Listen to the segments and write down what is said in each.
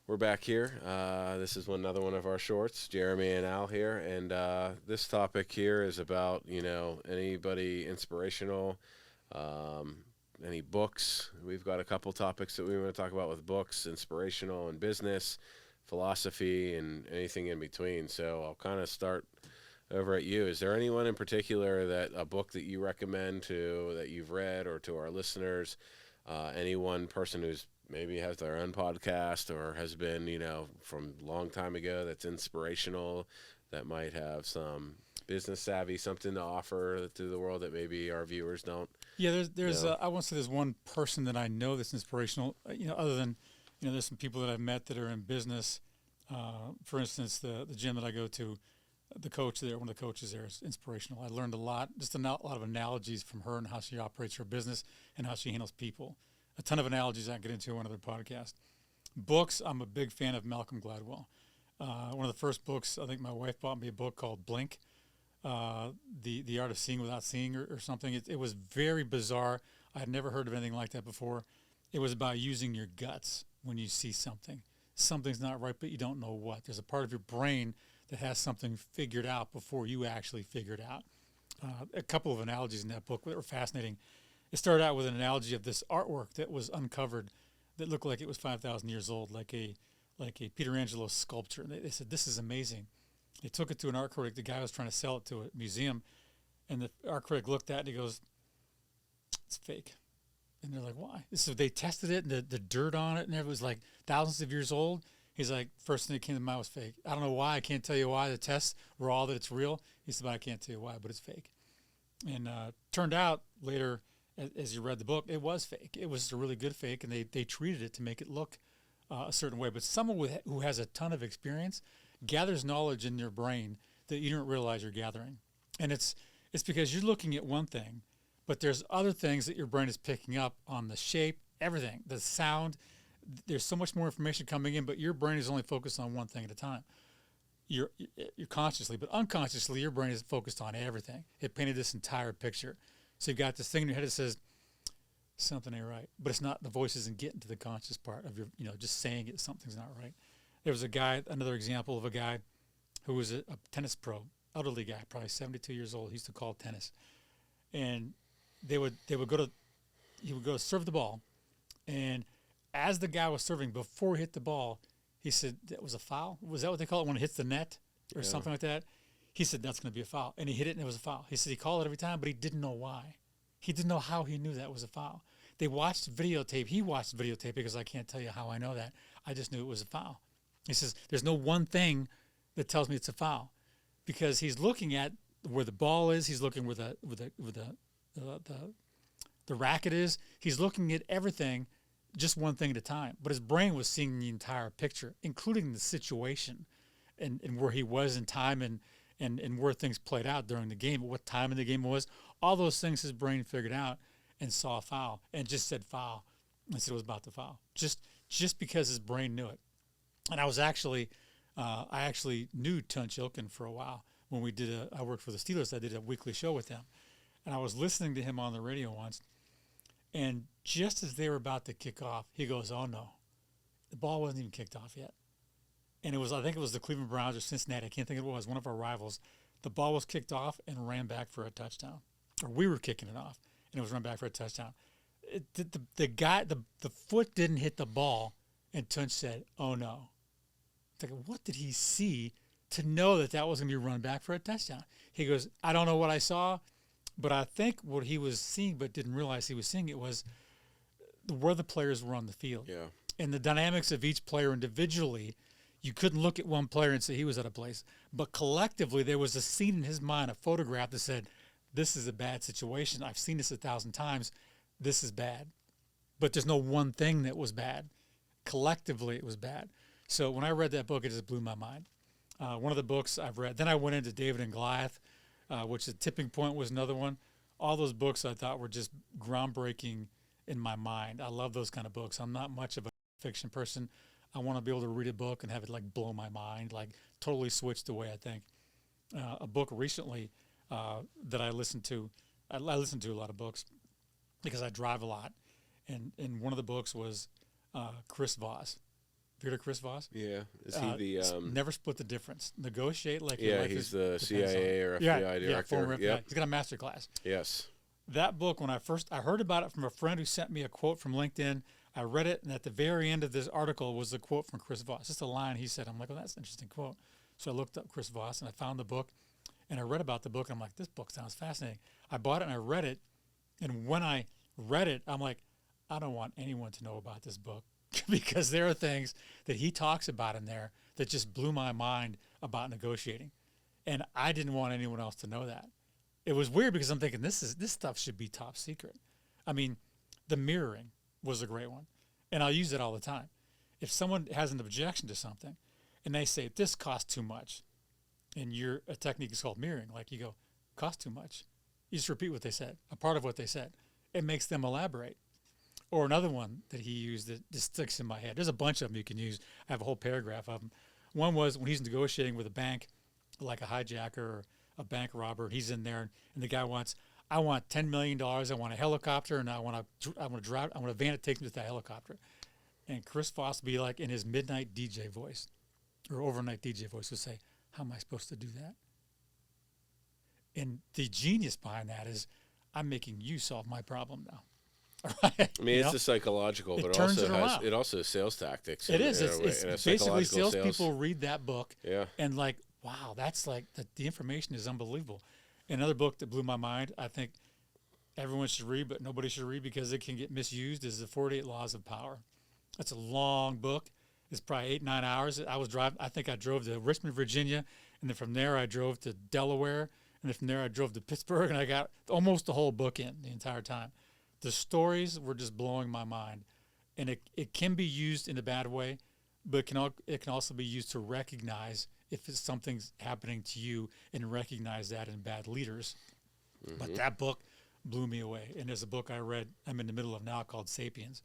We're back here. This is another one of our shorts. Jeremy and Al here, and this topic here is about anybody inspirational, um, any books. We've got a couple topics that we want to talk about with books, inspirational and business, philosophy, and anything in between. So I'll kind of start over at you. Is there anyone in particular that a book that you recommend to that you've read or to our listeners? Any one person who's maybe has their own podcast or has been, from a long time ago that's inspirational, that might have some business savvy, something to offer to the world that maybe our viewers don't. Yeah, there's know. I won't say there's one person that I know that's inspirational. Other than there's some people that I've met that are in business. For instance, the gym that I go to, the coach there, one of the coaches there is inspirational. I learned a lot, just a lot of analogies from her and how she operates her business and how she handles people. A ton of analogies I can get into on another podcast. Books, I'm a big fan of Malcolm Gladwell. One of the first books, I think my wife bought me a book called Blink, the art of seeing without seeing, or something. It was very bizarre. I had never heard of anything like that before. It was about using your guts when you see something. Something's not right, but you don't know what. There's a part of your brain that has something figured out before you actually figure it out. A couple of analogies in that book that were fascinating. It started out with an analogy of this artwork that was uncovered that looked like it was 5,000 years old, like a Peter Angelo sculpture. They said, this is amazing. They took it to an art critic. The guy was trying to sell it to a museum, and the art critic looked at it and he goes, it's fake. And they're like, why? So they tested it, and the dirt on it and it was like thousands of years old. He's like, first thing that came to mind was fake. I don't know why. I can't tell you why. The tests were all that it's real. He said, but I can't tell you why, but it's fake. And turned out later, as you read the book, it was fake. It was a really good fake, and they treated it to make it look a certain way. But someone who has a ton of experience gathers knowledge in your brain that you don't realize you're gathering. And it's because you're looking at one thing, but there's other things that your brain is picking up on the shape, everything, the sound. There's so much more information coming in, but your brain is only focused on one thing at a time. You're consciously, but unconsciously, your brain is focused on everything. It painted this entire picture. So you've got this thing in your head that says, something ain't right. But it's not, the voice isn't getting to the conscious part of your, just saying it, something's not right. There was a guy, another example of a guy who was a tennis pro, elderly guy, probably 72 years old. He used to call tennis. And he would go to serve the ball. And as the guy was serving, before he hit the ball, he said, that was a foul? Was that what they call it when it hits the net or something like that? He said, that's going to be a foul. And he hit it, and it was a foul. He said he called it every time, but he didn't know why. He didn't know how he knew that was a foul. They watched videotape. He watched videotape because I can't tell you how I know that. I just knew it was a foul. He says, there's no one thing that tells me it's a foul, because he's looking at where the ball is. He's looking where the racket is. He's looking at everything, just one thing at a time. But his brain was seeing the entire picture, including the situation and where he was in time and where things played out during the game, what time in the game it was. All those things his brain figured out and saw a foul and just said foul. And said it was about the foul. Just because his brain knew it. And I actually knew Tunch Ilkin for a while. When I worked for the Steelers, I did a weekly show with them. And I was listening to him on the radio once. And just as they were about to kick off, he goes, oh no, the ball wasn't even kicked off yet. And I think it was the Cleveland Browns or Cincinnati. I can't think it was, one of our rivals. The ball was kicked off and ran back for a touchdown. Or we were kicking it off, and it was run back for a touchdown. The foot didn't hit the ball, and Tunch said, oh no. It's like, what did he see to know that was going to be run back for a touchdown? He goes, I don't know what I saw, but I think what he was seeing but didn't realize he was seeing it was where the players were on the field. Yeah. And the dynamics of each player individually. You couldn't look at one player and say he was out of place. But collectively, there was a scene in his mind, a photograph that said, this is a bad situation. I've seen this 1,000 times. This is bad. But there's no one thing that was bad. Collectively, it was bad. So when I read that book, it just blew my mind. One of the books I've read. Then I went into David and Goliath, which The Tipping Point was another one. All those books I thought were just groundbreaking in my mind. I love those kind of books. I'm not much of a fiction person. I want to be able to read a book and have it like blow my mind, like totally switch the way I think. A book recently that I listened to a lot of books because I drive a lot. And one of the books was Chris Voss. Victor Chris Voss. Yeah. Is he the? Never split the difference. Negotiate like your Yeah, life he's is the depends on CIA it. or Yeah, FBI yeah, director. former FBI. Yep. He's got a master class. Yes. That book, when I heard about it from a friend who sent me a quote from LinkedIn. I read it, and at the very end of this article was a quote from Chris Voss. Just a line he said. I'm like, well, that's an interesting quote. So I looked up Chris Voss, and I found the book, and I read about the book. And I'm like, this book sounds fascinating. I bought it, and I read it. And when I read it, I'm like, I don't want anyone to know about this book because there are things that he talks about in there that just blew my mind about negotiating. And I didn't want anyone else to know that. It was weird because I'm thinking this stuff should be top secret. I mean, the mirroring was a great one. And I'll use it all the time. If someone has an objection to something and they say, this costs too much, and a technique is called mirroring, like you go, cost too much. You just repeat what they said, a part of what they said. It makes them elaborate. Or another one that he used that just sticks in my head. There's a bunch of them you can use. I have a whole paragraph of them. One was when he's negotiating with a bank, like a hijacker or a bank robber. He's in there, and the guy wants, I want $10 million. I want a helicopter, and I want a van that takes me to that helicopter. And Chris Voss would be like in his midnight DJ voice or overnight DJ voice would say, how am I supposed to do that? And the genius behind that is I'm making you solve my problem now. I mean, it's a psychological, but it also has sales tactics. It is. It's basically salespeople read that book, yeah, and like, wow, that's like the information is unbelievable. Another book that blew my mind, I think everyone should read, but nobody should read because it can get misused, is The 48 Laws of Power. That's a long book. It's probably 8-9 hours. I think I drove to Richmond, Virginia, and then from there I drove to Delaware, and then from there I drove to Pittsburgh, and I got almost the whole book in the entire time. The stories were just blowing my mind, and it can be used in a bad way, but it can also be used to recognize if something's happening to you and recognize that in bad leaders. Mm-hmm. But that book blew me away. And there's a book I read, I'm in the middle of now, called Sapiens,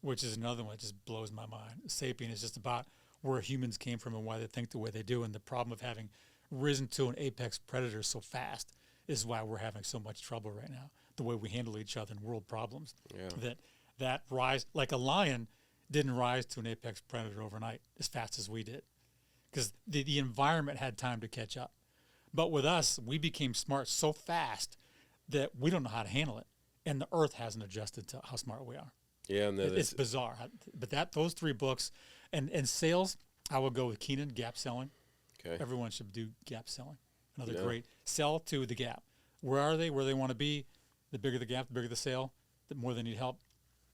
which is another one that just blows my mind. Sapien is just about where humans came from and why they think the way they do, and the problem of having risen to an apex predator so fast is why we're having so much trouble right now. The way we handle each other in world problems. Yeah. That rise, like a lion didn't rise to an apex predator overnight as fast as we did, because the environment had time to catch up. But with us, we became smart so fast that we don't know how to handle it, and the earth hasn't adjusted to how smart we are. Yeah, and it's bizarre. But those three books, and sales, I would go with Keenan, gap selling. Okay. Everyone should do gap selling. Another great sell to the gap. Where are they? Where they want to be? The bigger the gap, the bigger the sale, the more they need help.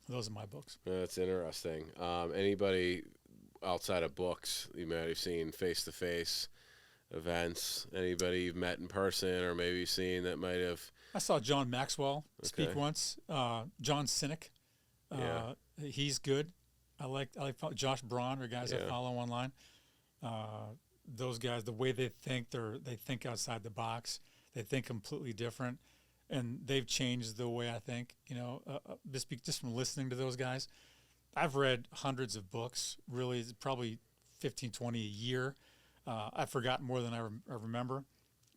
Those are my books. That's interesting. Anybody outside of books you might have seen face-to-face events? Anybody you've met in person or maybe seen that might have? I saw John Maxwell speak once. John Sinek. He's good. I like Josh Braun, or guys I follow online. Those guys, the way they think, they think outside the box. They think completely different. And they've changed the way I think, just from listening to those guys. I've read hundreds of books, really, probably 15, 20 a year. I've forgotten more than I remember.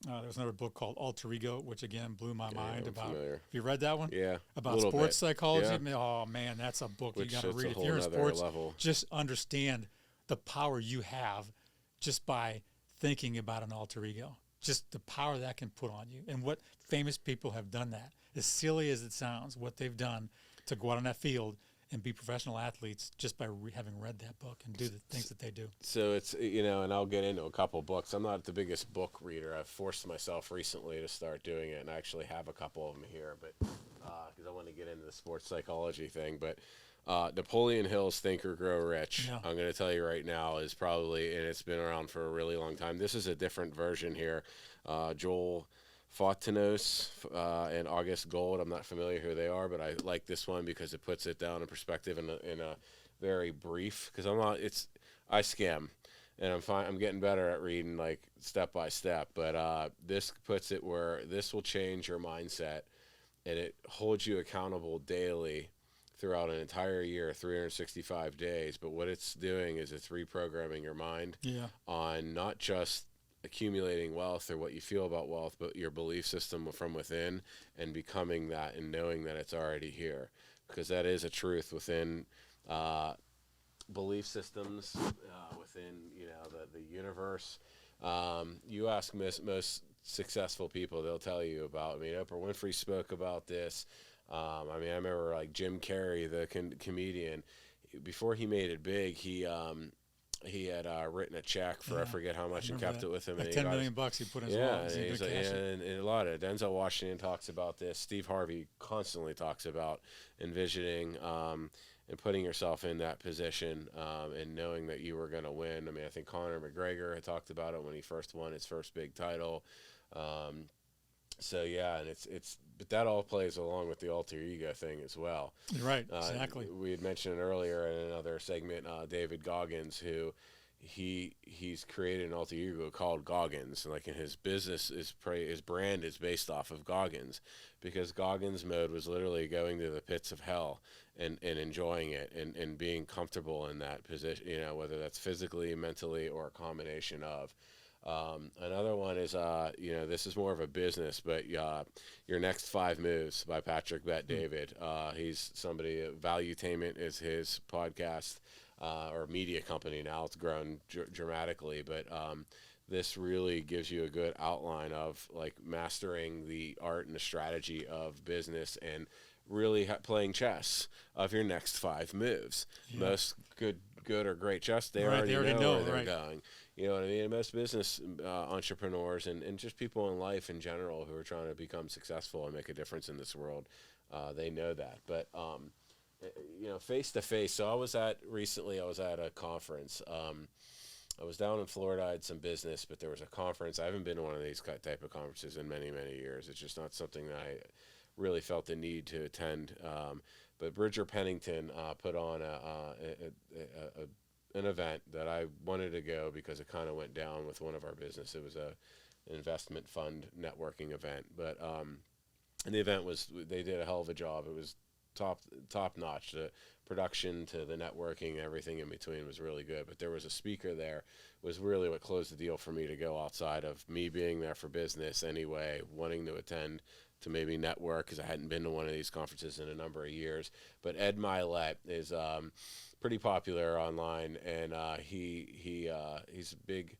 There was another book called Alter Ego, which, again, blew my mind about. Familiar. Have you read that one? Yeah. About sports psychology? Yeah. Oh, man, that's a book you got to read. If you're in sports, just understand the power you have just by thinking about an alter ego. Just the power that can put on you, and what famous people have done that. As silly as it sounds, what they've done to go out on that field and be professional athletes just by having read that book and do the things that they do. So it's, and I'll get into a couple books. I'm not the biggest book reader. I've forced myself recently to start doing it, and I actually have a couple of them here, but because I want to get into the sports psychology thing. But Napoleon Hill's Think or Grow Rich, I'm going to tell you right now, is probably, and it's been around for a really long time. This is a different version here. Joel Fontenot and August Gold. I'm not familiar who they are, but I like this one because it puts it down in perspective in a very brief. Because I skim, and I'm getting better at reading like step by step. But this puts it where this will change your mindset, and it holds you accountable daily throughout an entire year, 365 days. But what it's doing is it's reprogramming your mind on not just accumulating wealth or what you feel about wealth, but your belief system from within, and becoming that and knowing that it's already here, because that is a truth within belief systems within the universe. You ask most successful people, they'll tell you about. I mean, Oprah Winfrey spoke about this. I mean, I remember like Jim Carrey, the comedian, before he made it big, he had written a check for I forget how much and kept it with him. Like and $10 million he put in his wallet. And a lot of it. Denzel Washington talks about this. Steve Harvey constantly talks about envisioning and putting yourself in that position and knowing that you were going to win. I mean, I think Conor McGregor had talked about it when he first won his first big title. So yeah, and but that all plays along with the alter ego thing as well. You're right, exactly. We had mentioned earlier in another segment, David Goggins, who he's created an alter ego called Goggins, and like in his business his brand is based off of Goggins, because Goggins mode was literally going to the pits of hell and enjoying it and being comfortable in that position, whether that's physically, mentally, or a combination of. Another one is, this is more of a business, but Your Next 5 Moves by Patrick Bet-David. He's somebody, Valuetainment is his podcast or media company now. It's grown dramatically, but this really gives you a good outline of like mastering the art and the strategy of business and really playing chess of your next 5 moves. Yeah. Most good or great chess, they already know where they're going. You know what I mean? Most business entrepreneurs and just people in life in general who are trying to become successful and make a difference in this world, they know that. But, face to face. So I was at a conference. I was down in Florida. I had some business, but there was a conference. I haven't been to one of these type of conferences in many, many years. It's just not something that I really felt the need to attend. But Bridger Pennington put on an event that I wanted to go because it kind of went down with one of our business. It was an investment fund networking event, but and the event they did a hell of a job. It was top notch. The production to the networking, everything in between was really good. But there was a speaker there, was really what closed the deal for me to go outside of me being there for business anyway, wanting to attend to maybe network because I hadn't been to one of these conferences in a number of years. But Ed Milet is pretty popular online, and he's a big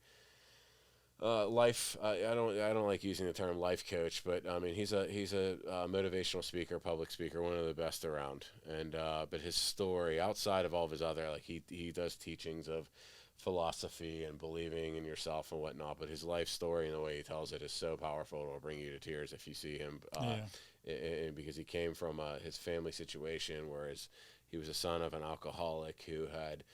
life. I don't like using the term life coach, but I mean he's a motivational speaker, public speaker, one of the best around. And but his story, outside of all of his other, like he does teachings of philosophy and believing in yourself and whatnot, but his life story and the way he tells it is so powerful, it'll bring you to tears if you see him. And because he came from his family situation, whereas he was a son of an alcoholic who had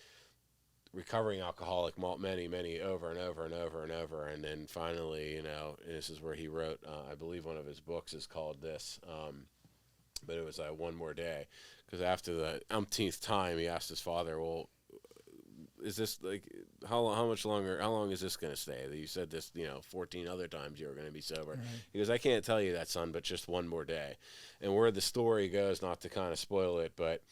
recovering alcoholic many over and over and over and over, and then finally, and this is where he wrote, I believe one of his books is called this, but it was One More Day, because after the umpteenth time, he asked his father, well, is this like how long is this going to stay? You said this 14 other times you were going to be sober. Right. He goes, I can't tell you that, son, but just one more day. And where the story goes, not to kind of spoil it, but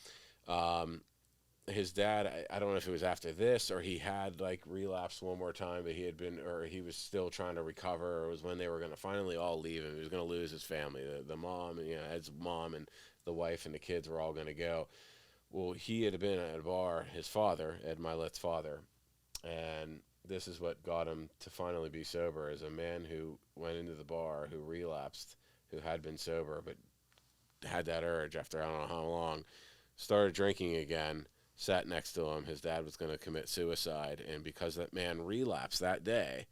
his dad, I don't know if it was after this or he had like relapsed one more time, but he was still trying to recover, or it was when they were going to finally all leave him. He was going to lose his family, the mom, and Ed's mom and the wife and the kids were all going to go. Well, he had been at a bar, his father, Ed Milet's father, and this is what got him to finally be sober, as a man who went into the bar, who relapsed, who had been sober, but had that urge after I don't know how long, started drinking again, sat next to him. His dad was going to commit suicide, and because that man relapsed that day,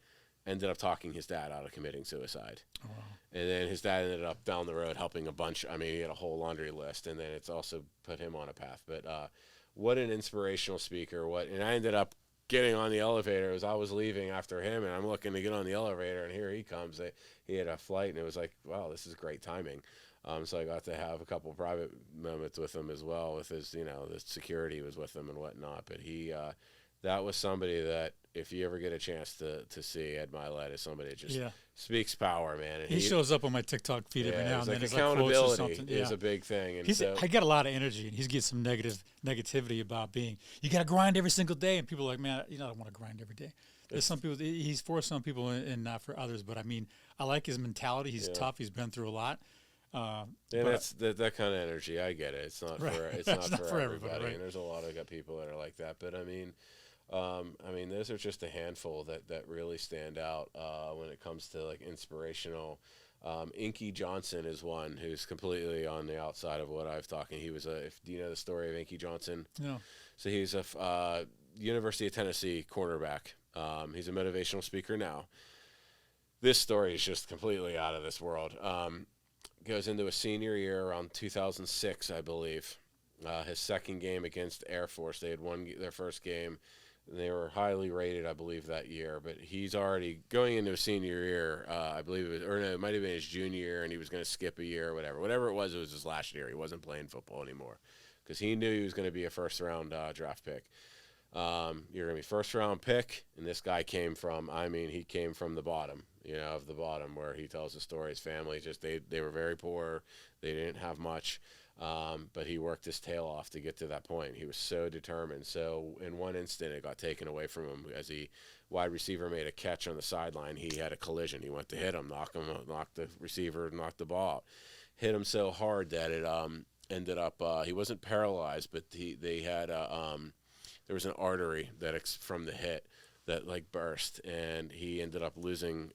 ended up talking his dad out of committing suicide. Oh, wow. And then his dad ended up down the road helping a bunch. I mean, he had a whole laundry list, and then it's also put him on a path. But what an inspirational speaker. And I ended up getting on the elevator as I was leaving after him, and I'm looking to get on the elevator, and here he comes. He had a flight, and it was like, wow, this is great timing. So I got to have a couple private moments with him as well, with his, the security was with him and whatnot. But that was somebody that, if you ever get a chance to see, Ed Milet is somebody that just speaks power, man. And he shows up on my TikTok feed every now and then. Accountability is a big thing. And I get a lot of energy, and he's getting some negativity about you got to grind every single day. And people are like, man, I don't want to grind every day. There's some people, he's for some people and not for others. But I mean, I like his mentality. He's tough. He's been through a lot. Yeah, But that kind of energy. I get it. It's not right, for it's not for everybody, everybody, right? and there's a lot of people that are like that. But I mean, those are just a handful that really stand out when it comes to like inspirational. Inky Johnson is one who's completely on the outside of what I've talking. He was a. If do you know the story of Inky Johnson? No. So he's a University of Tennessee cornerback. He's a motivational speaker now. This story is just completely out of this world. Goes into a senior year around 2006, I believe. His second game against Air Force, they had won their first game. They were highly rated, I believe, that year. But he's already going into a senior year. I believe it was, or no, it might have been his junior year, and he was going to skip a year or whatever. Whatever it was his last year. He wasn't playing football anymore because he knew he was going to be a first-round draft pick. You're going to be first-round pick, and this guy came from, I mean, he came from the bottom, of the bottom, where he tells the story. His family just, they were very poor. They didn't have much. But he worked his tail off to get to that point. He was so determined. So in one instant, it got taken away from him as the wide receiver made a catch on the sideline. He had a collision. He went to hit him, knock the receiver, knocked the ball out. Hit him so hard that it ended up. He wasn't paralyzed, but they had there was an artery from the hit that like burst, and he ended up losing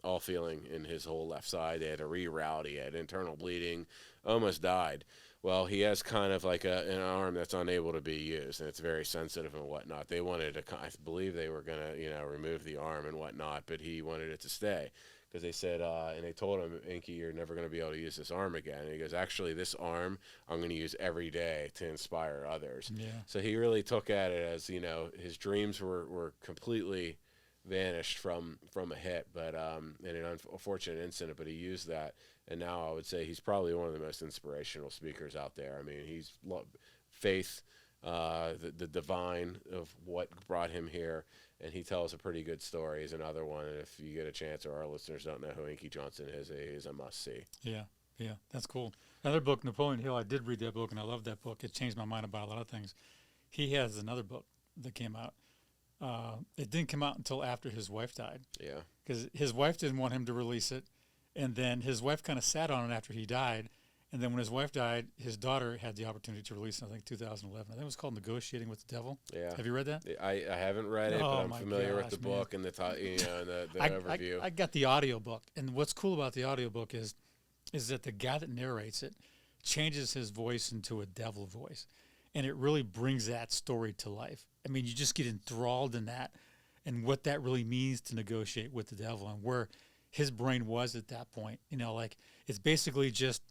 all feeling in his whole left side. They had to reroute. He had internal bleeding, almost died. Well, he has kind of like an arm that's unable to be used, and it's very sensitive and whatnot. They wanted to, I believe they were going to, remove the arm and whatnot, but he wanted it to stay because they said, and they told him, Inky, you're never going to be able to use this arm again. And he goes, actually, this arm I'm going to use every day to inspire others. Yeah. So he really took at it as, his dreams were completely vanished from a hit, but in an unfortunate incident, but he used that. And now I would say he's probably one of the most inspirational speakers out there. I mean, he's faith, the divine of what brought him here, and he tells a pretty good story. He's another one, and if you get a chance or our listeners don't know who Inky Johnson is, he's a must-see. Yeah, yeah, that's cool. Another book, Napoleon Hill, I did read that book, and I love that book. It changed my mind about a lot of things. He has another book that came out. It didn't come out until after his wife died. Yeah. Because his wife didn't want him to release it, and then his wife kind of sat on it after he died, and then when his wife died, his daughter had the opportunity to release it, I think 2011. I think it was called Negotiating with the Devil. Yeah. Have you read that? I haven't read it, Oh, but I'm my familiar with gosh, the book and the the overview. I got the audiobook, and what's cool about the audiobook is that the guy that narrates it changes his voice into a devil voice, and it really brings that story to life. I mean, you just get enthralled in that and what that really means to negotiate with the devil and where his brain was at that point. Like it's basically just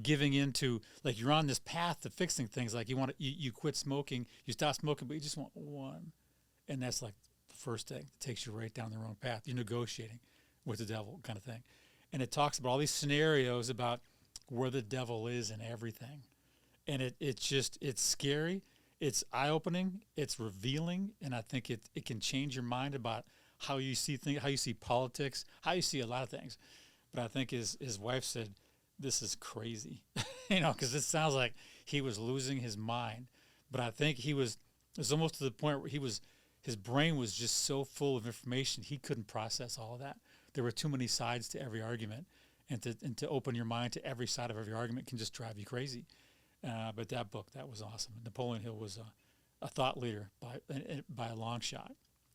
giving into, like, you're on this path to fixing things. Like you quit smoking, you stop smoking, but you just want one. And that's like the first thing that takes you right down the wrong path. You're negotiating with the devil kind of thing. And it talks about all these scenarios about where the devil is and everything. And it's scary. It's eye-opening. It's revealing. And I think it can change your mind about how you see things, how you see politics, how you see a lot of things. But I think his wife said, this is crazy, because it sounds like he was losing his mind. But I think it was almost to the point where his brain was just so full of information, he couldn't process all of that. There were too many sides to every argument. And to open your mind to every side of every argument can just drive you crazy. But that book, that was awesome. Napoleon Hill was a thought leader by a long shot.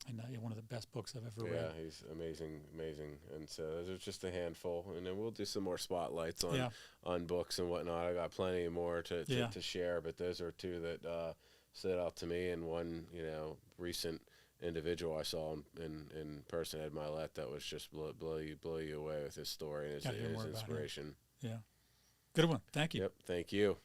And one of the best books I've ever read. Yeah, he's amazing. And so those are just a handful. And then we'll do some more spotlights on books and whatnot. I got plenty more to share, but those are two that stood out to me. And one, recent individual I saw in person, Ed Milet, that was just blow you away with his story and his inspiration. Yeah. Good one. Thank you. Yep. Thank you.